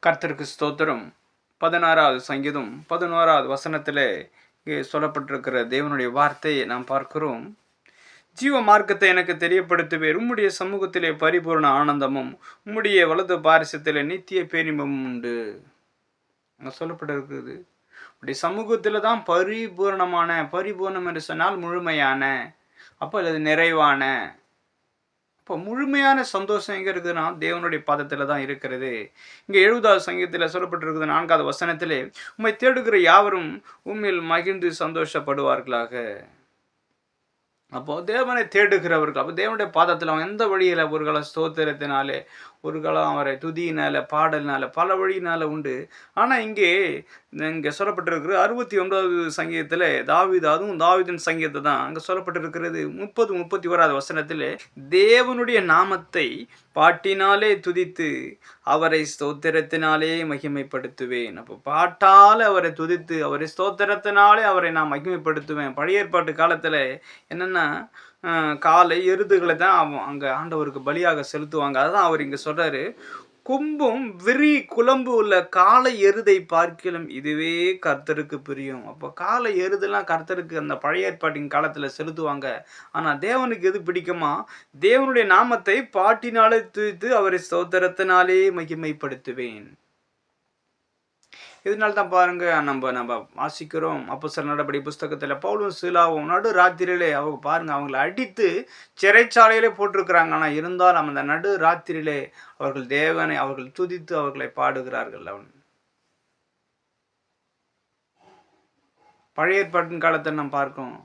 கர்த்தருக்கு ஸ்தோத்திரம். 16வது சங்கீதம் 11வது வசனத்திலே இங்கே சொல்லப்பட்டிருக்கிற தேவனுடைய வார்த்தையை நாம் பார்க்கிறோம். ஜீவ மார்க்கத்தை எனக்கு தெரியப்படுத்துவேன், உம்முடைய சமூகத்திலே பரிபூர்ண ஆனந்தமும் உம்முடைய வலது பாரிசத்திலே நித்திய பேரின்பமும் உண்டு. அங்கே சொல்லப்பட்டிருக்கிறது, உடைய சமூகத்தில் தான் பரிபூர்ணம் என்று சொன்னால் முழுமையான, அப்போ அது நிறைவான. இப்போ முழுமையான சந்தோஷம் எங்கே இருக்குதுன்னா தேவனுடைய பாதத்தில் தான் இருக்கிறது. இங்கே 70வது சங்கீதத்தில் சொல்லப்பட்டிருக்குது 4வது வசனத்திலே, உம்மை தேடுகிற யாவரும் உம்மில் மகிழ்ந்து சந்தோஷப்படுவார்களாக. அப்போ தேவனை தேடுகிறவர்கள், அப்போ தேவனுடைய பாதத்தில் அவன் எந்த வழியில், ஒரு காலம் ஸ்தோத்திரத்தினாலே, ஒரு காலம் அவரை துதியினால, பாடலினால, பல வழியினால உண்டு. ஆனால் இங்கே சொல்லப்பட்டிருக்கிறது 69வது சங்கீதத்தில் தாவீது, அதுவும் தாவீதின் சங்கீதத்தை தான் அங்கே சொல்லப்பட்டிருக்கிறது 30-31வது வசனத்தில், தேவனுடைய நாமத்தை பாட்டினாலே துதித்து அவரை ஸ்தோத்திரத்தினாலே மகிமைப்படுத்துவேன். அப்போ பாட்டால் அவரை துதித்து அவரை ஸ்தோத்திரத்தினாலே அவரை நான் மகிமைப்படுத்துவேன். பழைய ஏற்பாட்டு காலத்தில் என்னென்னா காலை எருதுகளை தான் அங்கே ஆண்டவருக்கு பலியாக செலுத்துவாங்க. அதுதான் அவர் இங்கே சொல்கிறாரு, கொம்பும் விரி குழம்பு உள்ள காலை எருதை பார்க்கிலும் இதுவே கர்த்தருக்கு பிரியும். அப்போ காலை எருதெல்லாம் கர்த்தருக்கு அந்த பழைய ஏற்பாட்டின் காலத்தில் செலுத்துவாங்க. ஆனால் தேவனுக்கு எது பிடிக்குமா? தேவனுடைய நாமத்தை பாட்டினாலே துதித்து அவரை ஸ்தோத்திரத்தினாலே மகிமைப்படுத்துவேன். இதனால தான் பாருங்க, நம்ம வாசிக்கிறோம் அப்போஸ்தலர் நடபடி புஸ்தகத்தில் பவுலும் சீலாவும் நடு ராத்திரியிலே அவங்க பாருங்க, அவங்களை அடித்து சிறைச்சாலையிலே போட்டிருக்கிறாங்க. ஆனால் இருந்தாலும் அந்த நடு ராத்திரியிலே அவர்கள் தேவனை அவர்கள் துதித்து அவர்களை பாடுகிறார்கள். அவன் பழைய ஏற்பாட்டின் காலத்தை நாம் பார்க்கிறோம்,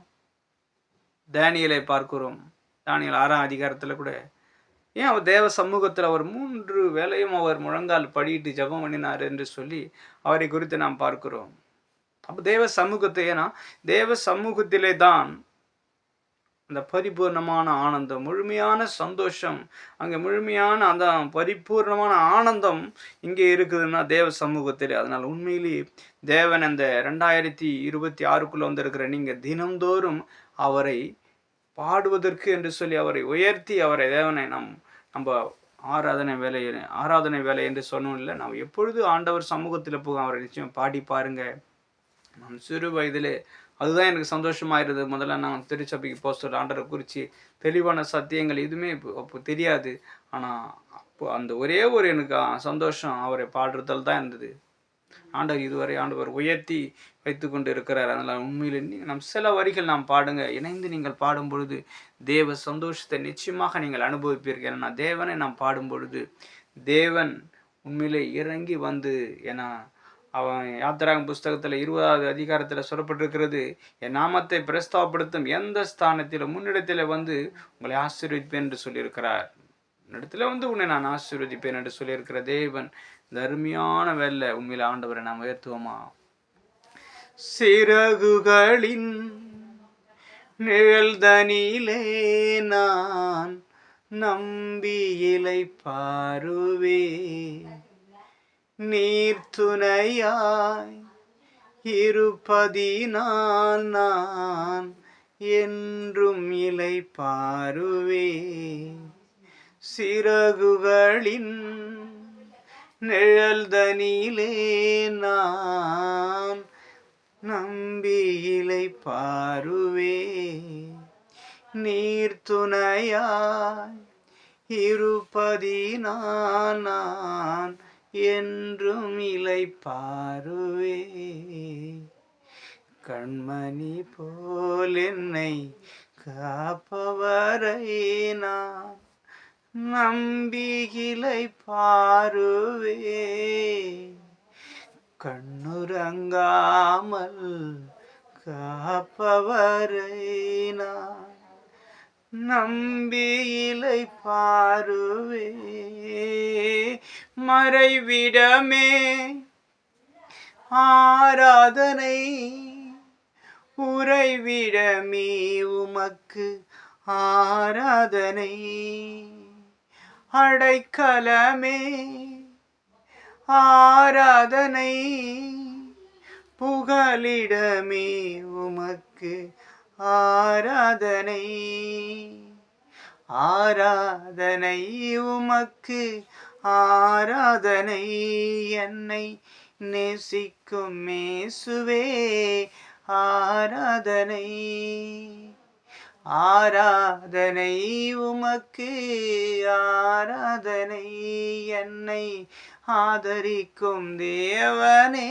தானியேலை பார்க்கிறோம். தானியேல் 6ஆம் அதிகாரத்தில் கூட ஏன் அவர் தேவ சமூகத்தில் அவர் 3 வேளையும் அவர் முழங்கால் படியிட்டு ஜெபம் பண்ணினார் என்று சொல்லி அவரை குறித்து நாம் பார்க்கிறோம். அப்போ தேவ சமூகத்தை, ஏன்னா தேவ சமூகத்திலே தான் அந்த பரிபூர்ணமான ஆனந்தம், முழுமையான சந்தோஷம், அங்கே முழுமையான அந்த பரிபூர்ணமான ஆனந்தம் இங்கே இருக்குதுன்னா தேவ சமூகத்திலே. அதனால் உண்மையிலேயே தேவன் அந்த 2026க்குள்ளே வந்திருக்கிற நீங்கள் தினந்தோறும் அவரை பாடுவதற்கு என்று சொல்லி அவரை உயர்த்தி அவரை தேவனை நம்ம ஆராதனை வேலை என்று சொன்னோம் இல்லை, நாம் எப்பொழுது ஆண்டவர் சமூகத்தில் போக அவரை நிச்சயம் பாடி பாருங்க. நான் சிறு வயதிலே அதுதான் எனக்கு சந்தோஷமாயிருது. முதல்ல நான் திருச்சபைக்கு போக சொல்ல ஆண்டவரை குறித்து தெளிவான சத்தியங்கள் எதுவுமே அப்போ தெரியாது. ஆனால் அப்போ அந்த ஒரே ஒரு எனக்கு சந்தோஷம் அவரை பாடுறதால் தான் இருந்தது. ஆண்டவர் உயர்த்தி வைத்து கொண்டு இருக்கிறார். அதனால் உண்மையில் நம் சில வரிகள் நாம் பாடுங்க, இணைந்து நீங்கள் பாடும் பொழுது தேவ சந்தோஷத்தை நிச்சயமாக நீங்கள் அனுபவிப்பீர்கள். ஏன்னா தேவனை நாம் பாடும் பொழுது தேவன் உண்மையிலே இறங்கி வந்து, ஏன்னா அவன் யாத்திராகம் புஸ்தகத்தில் 20வது அதிகாரத்தில் சொல்லப்பட்டிருக்கிறது, என் நாமத்தை பிரஸ்தாபப்படுத்தும் எந்த ஸ்தானத்தில் முன்னிடத்தில் வந்து உங்களை ஆசீர்வதிப்பேன் என்று சொல்லியிருக்கிறார். இடத்துல வந்து உன்னை நான் ஆசீர்வதிப்பேன் என்று சொல்லியிருக்கிற தேவன் இந்த அருமையான வேலை உண்மையில் ஆண்டவரை நாம் உயர்த்துவோமா? சிறகுகளின் நிழல்தனிலே நான் நம்பி இலை பாருவே, நீர் துணையாய் இருப்பதினால் நான் என்றும் இலை பாருவே. சிறகுகளின் நிழல்தனிலே நான் நம்பி இலை பாருவே, நீர் துணையாய் இருப்பதினால் நான் என்றும் இலை பாருவே. கண்மணி போல் என்னை காப்பவரை நான் நம்பியிலை பாருவே, கண்ணுறங்காமல் காப்பவரை நான் நம்பியிலை பாருவே. மறைவிடமே ஆராதனை, உறைவிடமே உமக்கு ஆராதனை, அடைக்கலமே ஆராதனை, புகலிடமே உமக்கு ஆராதனை, ஆராதனை உமக்கு ஆராதனை என்னை நேசிக்கும் இயேசுவே ஆராதனை ஆராதனை உமக்கு ஆராதனை என்னை ஆதரிக்கும் தேவனே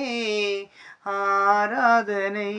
ஆராதனை.